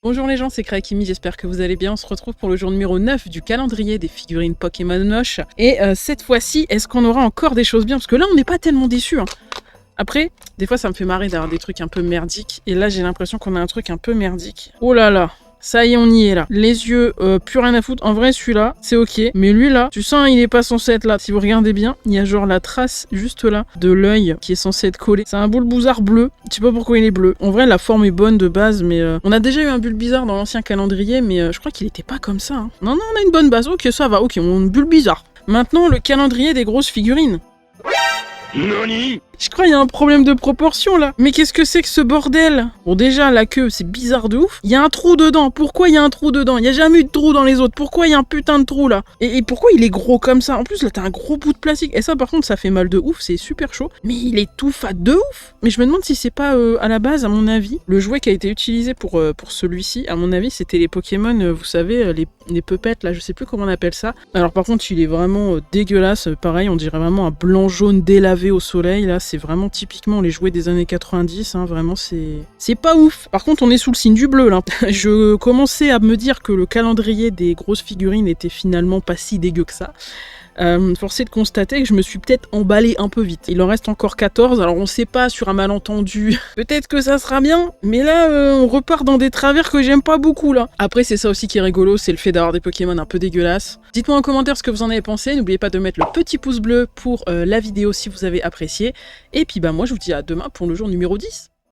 Bonjour les gens, c'est Krakimi, j'espère que vous allez bien. On se retrouve pour le jour numéro 9 du calendrier des figurines Pokémon moches. Et cette fois-ci, est-ce qu'on aura encore des choses bien? Parce que là, on n'est pas tellement déçus. Après, des fois, ça me fait marrer d'avoir des trucs un peu merdiques. Et là, j'ai l'impression qu'on a un truc un peu merdique. Oh là là! Ça y est, on y est là. Les yeux, plus rien à foutre. En vrai, celui-là, c'est ok. Mais lui là, tu sens, il est pas censé être là. Si vous regardez bien, il y a genre la trace juste là de l'œil qui est censé être collé. C'est un Bulbizarre bleu. Je sais pas pourquoi il est bleu. En vrai, la forme est bonne de base, mais on a déjà eu un Bulbizarre dans l'ancien calendrier, mais je crois qu'il était pas comme ça. Hein. Non, on a une bonne base. Ok, ça va. Ok, on Bulbizarre. Maintenant, le calendrier des grosses figurines. Nani? Je crois qu'il y a un problème de proportion là. Mais qu'est-ce que c'est que ce bordel? Bon déjà la queue c'est bizarre de ouf. Il y a un trou dedans. Pourquoi il y a un trou dedans? Il n'y a jamais eu de trou dans les autres. Pourquoi il y a un putain de trou là? Et pourquoi il est gros comme ça? En plus là t'as un gros bout de plastique. Et ça par contre ça fait mal de ouf. C'est super chaud. Mais il est tout fat de ouf. Mais je me demande si c'est pas à la base à mon avis. Le jouet qui a été utilisé pour celui-ci à mon avis c'était les Pokémon. Vous savez les pupettes là. Je sais plus comment on appelle ça. Alors par contre il est vraiment dégueulasse. Pareil on dirait vraiment un blanc jaune délavé au soleil là. C'est vraiment typiquement les jouets des années 90, hein, vraiment c'est pas ouf. Par contre on est sous le signe du bleu là. Je commençais à me dire que le calendrier des grosses figurines était finalement pas si dégueu que ça. Forcé de constater que je me suis peut-être emballé un peu vite. Il en reste encore 14, alors on sait pas sur un malentendu. Peut-être que ça sera bien, mais là on repart dans des travers que j'aime pas beaucoup là. Après c'est ça aussi qui est rigolo, c'est le fait d'avoir des Pokémon un peu dégueulasses. Dites-moi en commentaire ce que vous en avez pensé, n'oubliez pas de mettre le petit pouce bleu pour la vidéo si vous avez apprécié. Et puis bah moi je vous dis à demain pour le jour numéro 10.